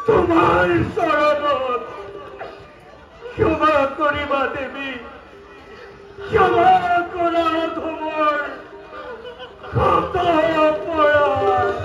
তোমাৰ চৰণত ক্ষমা কৰিবা দেৱী, ক্ষমা কৰা ধুমৰ ক্ষত অপৰাধ।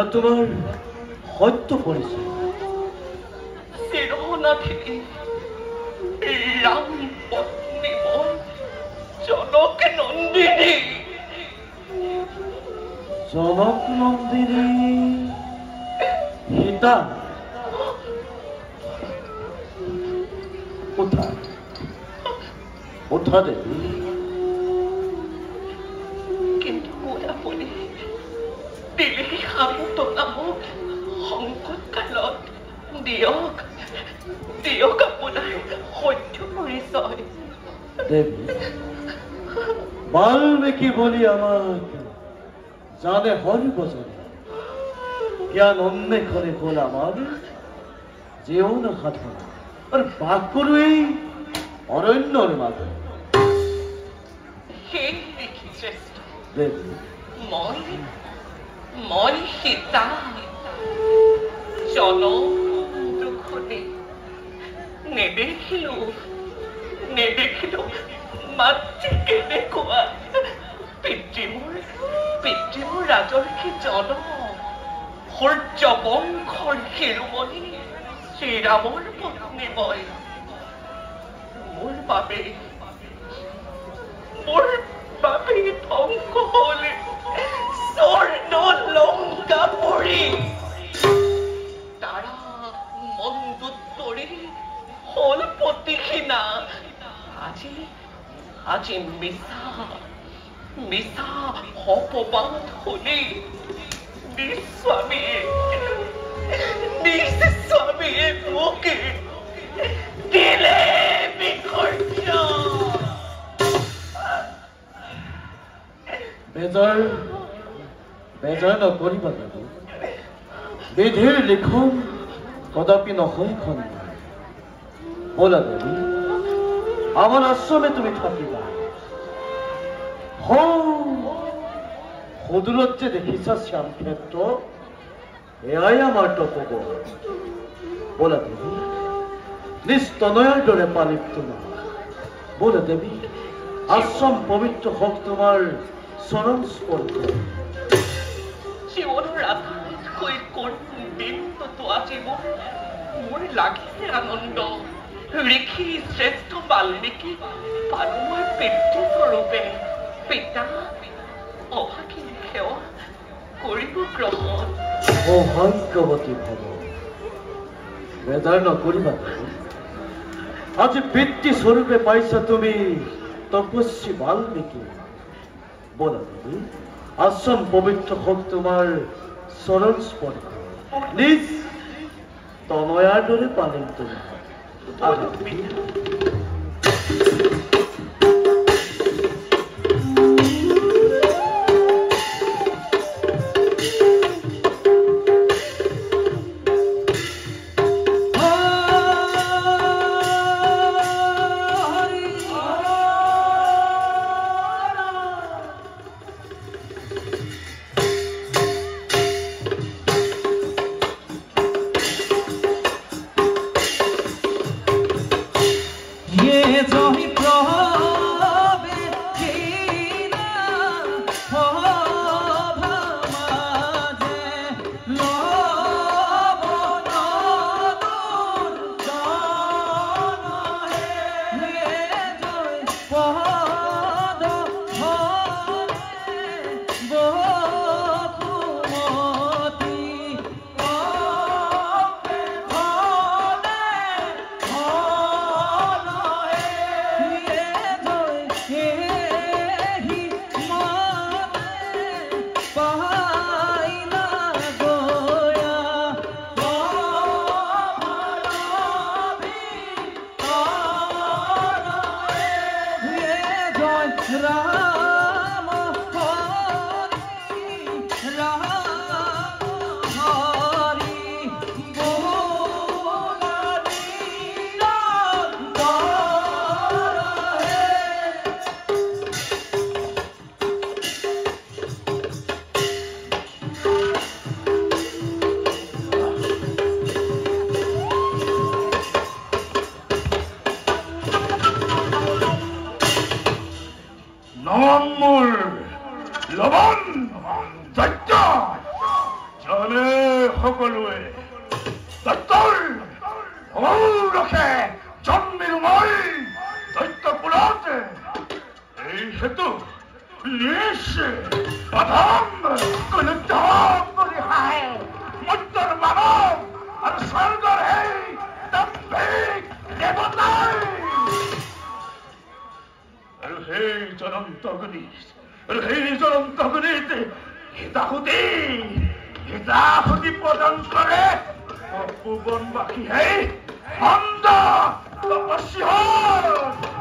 তোমাৰ সত্য পৰিচয় ৰাম পত্নী জনক নন্দিনী। জনক নন্দিনী সীতা উঠা দেৱী। কিন্তু আপুনি দিলে সান্তনা মোক সংকট কালত দিয়ক আপোনাৰ সত্য পৰিচয়। নিশ্চয় দেবী বাল্মীকি বলি আমাকে জানে হৰি বচনে জ্ঞান অন্বেষণে হল আমাৰ জীবন সাধনা আৰ বাস কৰো এই অৰণ্যৰ মাজত সেই দেখি শ্ৰেষ্ঠ দেবী মই সীতা জনম দুখনে নেদেখিলো মাতৃ কেনেকুৱা পিতৃমোৰ ৰাজৰ্ষি জনম সূৰ্য বংশৰ শিৰোমণি শ্ৰীৰামৰ পত্নী মই মোৰ বাবে ধ্বংস হলে স্বৰ্ণ লংকা পৰি তাৰা মন্দুত্তৰি হল পতিখিনা আজি মিছা অপবাদ শুনি নিজ স্বামীয়ে মোকে দিলে বিকৰ্য বেজাৰ নকৰিবা দেবী বিধিৰ লিখন কদাপি নহয় খন বলা দেবী আমাৰ আশ্ৰমে তুমি থাকিবা সদূৰত যে দেখিছা শ্যাম ক্ষেত্ৰ এয়াই আমাৰ তপবন বলা দেবী নিজ তনয়াৰ দৰে পালিম তোমাক বলা দেবী আশ্ৰম পবিত্ৰ হওক তোমাৰ চৰণ স্পৰ্শ জীৱনৰ আটাইতকৈ কঠিন দিনটো আজি মোৰ লাগিছে আনন্দ ঋষি শ্ৰেষ্ঠ বাল্মীকি পালো মই পিতৃস্বৰূপে পিতা অভাগিনী সেৱা কৰিব গ্ৰহণ সৌভাগ্যৱতী ভৱ বেজাৰ নকৰিবা আজি পিতৃস্বৰূপে পাইছা তুমি তপস্বী বাল্মীকি বলা দেবী আশ্ৰম পবিত্ৰ হওক তোমাৰ চৰণ স্পৰ্শ নিজ তনয়াৰ দৰে পালিম তুমি Bubon Maki, hey! Honda! Tapos yun!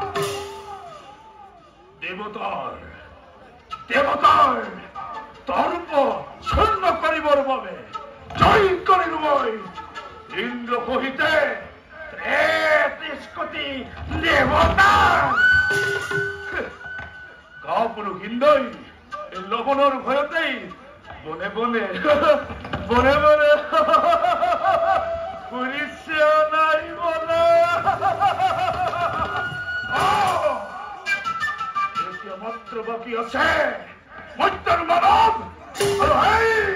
দেবতার দেবতার তর্প শূন্য করিবার ভাবে জয় করিল মই ইন্দ্র কহিতে ত্রেতিষ্কতি দেবতা কাপুরু হিন্দই লবণর ভয়তেই বনে বনে বনে বনে পুলিশিয়া নাই বলে মাত্র বাকি আছে মৈত্র মানব আর এই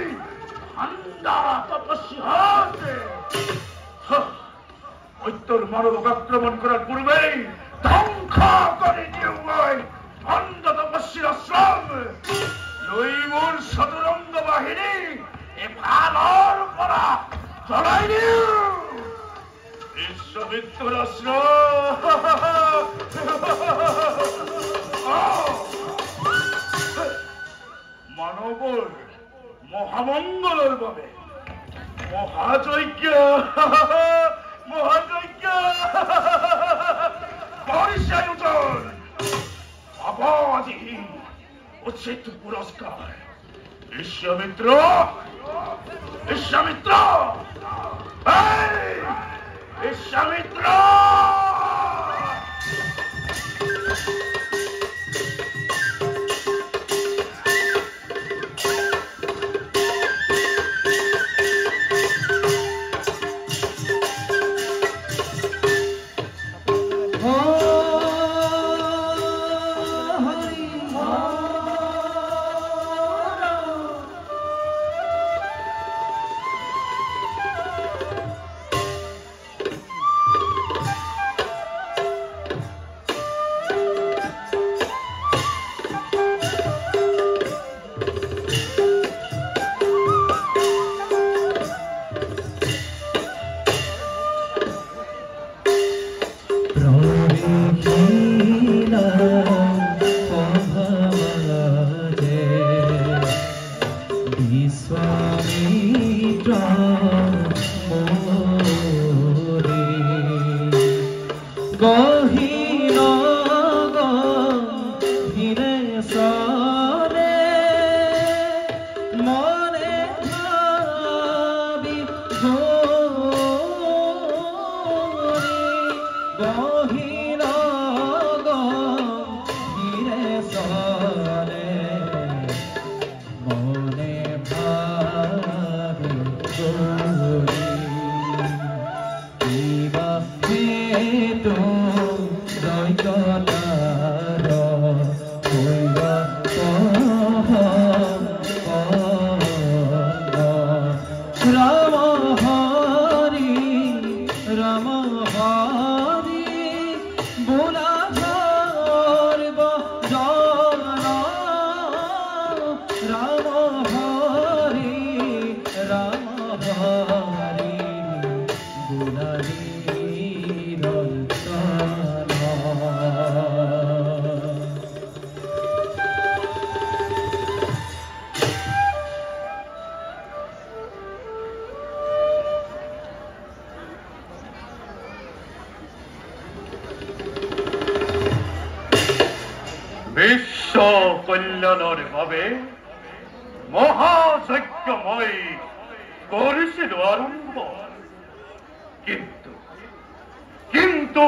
ঠান্ডা তপস্বী হাতে মৈত্র মানব আক্রমণ করার পূর্বেই ধ্বংস করে দিও অন্ধ তপস্বীর আশ্রম নৈমুর সদরঙ্গ বাহিনী এ ভালোর পরা চলাই দিও বিশ্ববিদ্যার মানবর মহামঙ্গলের ভাবে মহাযজ্ঞ মহাযজ্ঞ পরিচয়োজন আবাদি উচিত পুরস্কার বিশ্বমিত্র বিশ্বমিত্র বিশ্বমিত্র বিশ্ব কল্যাণের ভাবে মহাযজ্ঞময় করেছিল আরম্ভ কিন্তু কিন্তু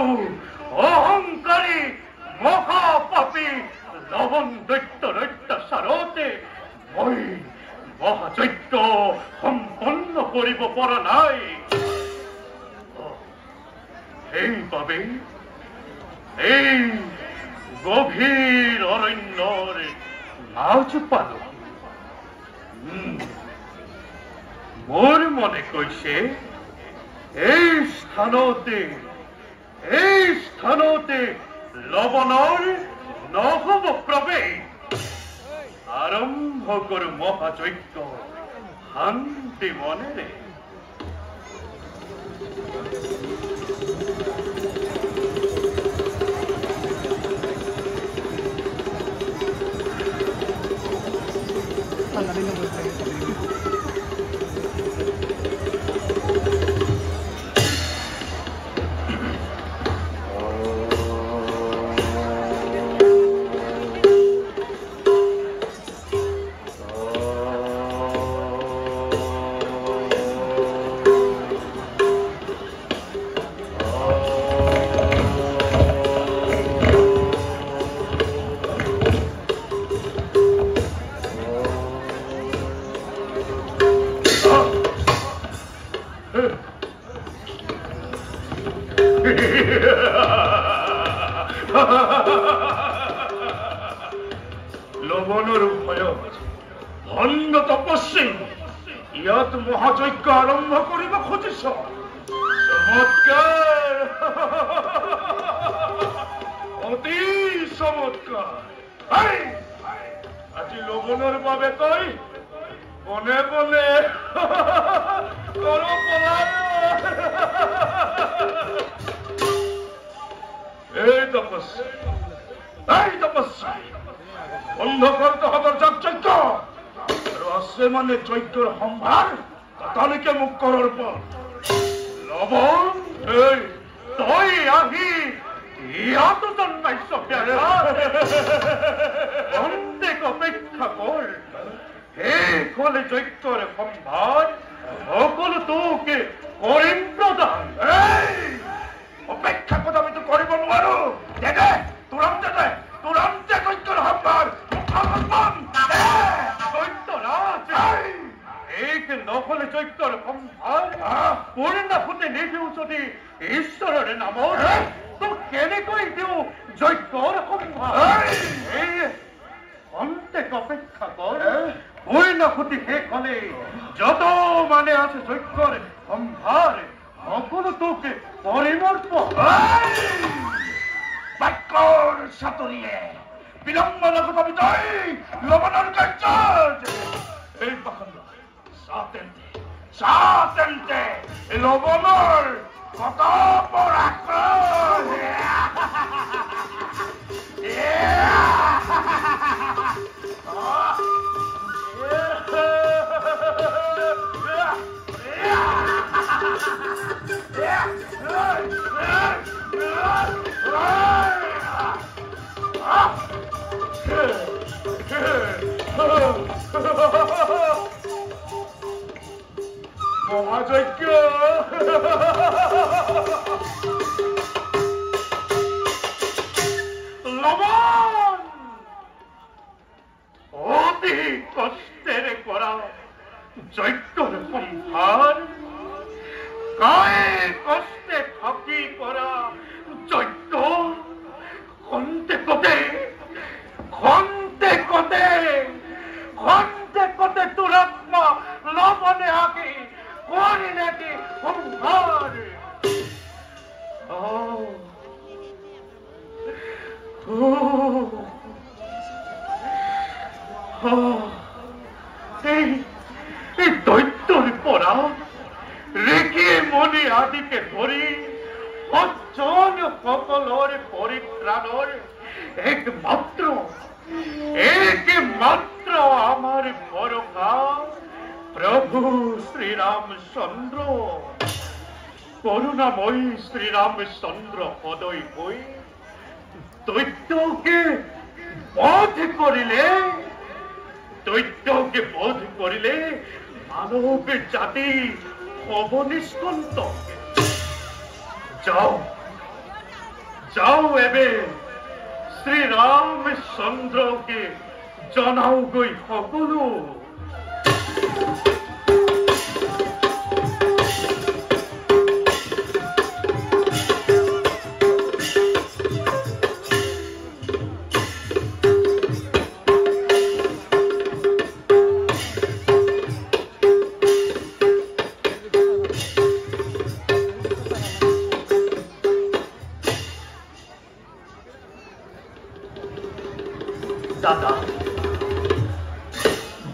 অহংকারী মহাপাপী লবণ দৈত্য সারতে মই মহাযজ্ঞ সম্পন্ন করিব পৰা নাই এইভাবে এই গভীৰ অৰণ্যৰ নাচ পালো মোৰ মনে কৈছে এই স্থানতে লবণৰ নহব প্ৰৱেশ আৰম্ভ কৰো মহাযজ্ঞ শান্তি মনেৰে লবণৰ ভয়ত ভণ্ড তপস্বী ইয়াত মহাযজ্ঞ আৰম্ভ কৰিব খুজিছ চমৎকাৰ অতি চমৎকাৰ আজি লবণৰ বাবে তই বনে বনে এই তপস্যা বন্ধ কৰ তহঁতৰ যজ্ঞ আৰু আছে মানে যজ্ঞৰ সম্ভাৰ ততালিকে মোক কৰৰ পৰ লবণ তই আহি ইয়াতো জন্মাইছ অন্তেক অপেক্ষা কৰ শেষ হলে যজ্ঞৰ সম্ভাৰ সকলো তোকে কৰিম প্ৰদান অপেক্ষা কথা আমিতো কৰিব নোৱাৰো দে তুৰন্তে যজ্ঞৰ সম্ভাৰ নহলে যজ্ঞৰ সম্ভাৰ পূৰ্ণাহুতি নিদিও যদি ঈশ্বৰৰ নামত তোক কেনেকৈ দিওঁ যজ্ঞৰ সম্ভাৰ অন্তেক অপেক্ষা কৰ পূৰ্ণাহুতি শেষ হলে যত মানে আছে যজ্ঞৰ সম্ভাৰ সকলো তোকে পৰিমৰ্পণ বাক্যৰ চাতৰিয়ে বিলম্ব লগত আমি তই লবণৰ কাৰ্যত এই পাখণ্ড সাতেন্তে লবণৰ কতপৰ আক্ৰমণ মহাযজ্ঞ লবণ অতি কষ্টেৰে কৰা যজ্ঞৰ সম্ভাৰ কায়ে কষ্টে থাকি কৰা যজ্ঞ খন্তেকতে তোৰ আত্মা লবণে আগে কৰিলে কি সম্ভাৰ এই দৈত্যৰ পৰা ৰেখি মণি আদিকে ধৰি সজ্জন সকলৰ পৰিত্ৰাণৰ একমাত্ৰ আমাৰ ভৰসা প্রভু শ্রীরামচন্দ্র করুণাময়ী শ্রীরামচন্দ্র সদয় হই দৈত্যকে বধ করিলে মানব জাতি হব নিষ্কন্ত যাও এবে শ্রীরামচন্দ্রকে জনাও গৈ সকলো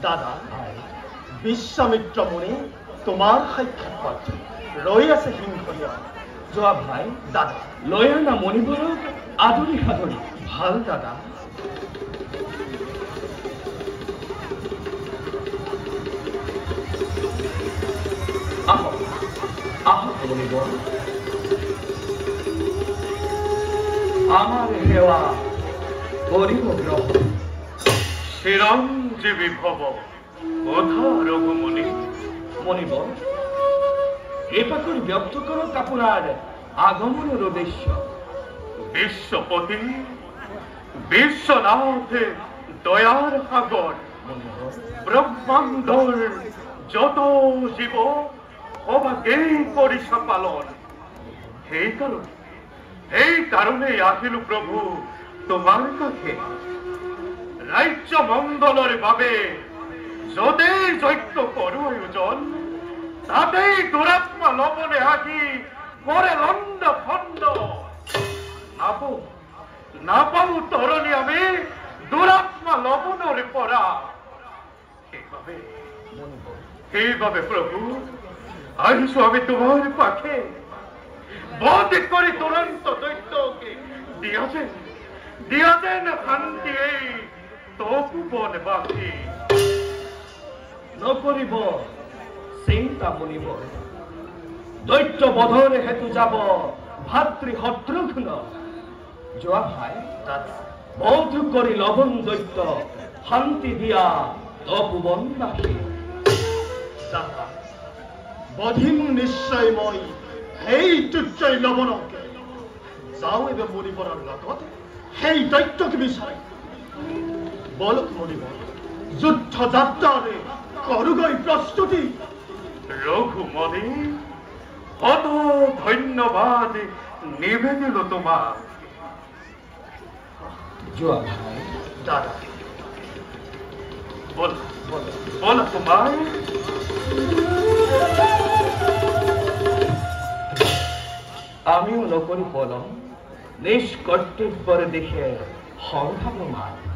দাদা বিশ্বামিত্র মুনি তোমার সাক্ষাৎ পাচ্ছি রই আছে হিংসিয়া যোৱা ভাই দাদা লৈ আনা মণিবোৰক আদৰি সাদৰি ভাল দাদা আহক মণিবোৰ আমাৰ সেৱা কৰিব গ্ৰহণ চিৰঞ্জীবী ভব কথা ৰঘুমণি মণিব এপাকৰ ব্যক্ত কৰক আপনাৰ আগমনেৰ উদ্দেশ্য বিশ্বপতি বিশ্বনাথ দয়াৰ সাগৰ ব্ৰহ্মাণ্ডৰ যত জীব সবাকেই কৰিছা পালন সেই কারণে এই কারণেই আহিল প্রভু তোমার কাছে রাজ্য মঙ্গলের ভাবে যতেই যজ্ঞ করো আয়োজন তাতেই দুরাত্মা লবণে আঁকি করে লন্ড ফন্ড না পাবো তরণী আমি দুরাত্মা লবণের পরা এইভাবে প্রভু আহিছো আমি তোমার পাখে বধ করি তুরন্ত দৈত্যকে দিয়াছেন শান্তি এই তপবন বাকি নকরিব চিন্তা মনিব দৈত্য বধৰ হেতু যাব ভাতৃ শত্ৰুঘ্ন যোৱা ভাই বধ কৰি লবণ দৈত্য শান্তি দিয়া তপবনবাসী বধিম নিশ্চয় মই সেই তুচ্ছয় লবণকে যাওঁ এবে মণিবৰৰ লগত সেই দৈত্যকে বিচাৰি বলক মণিবৰ যুদ্ধ যাত্ৰাৰে কৰুগৈ প্ৰস্তুতি ৰঘুমণি কত ধন্যবাদ নিবেদিল তোমাৰ যোৱা ভাই দাদা বল তোমাৰ আমিও নকৰি পলম নিষ্কৰ্তব্যৰে দেখে সংঘাত মান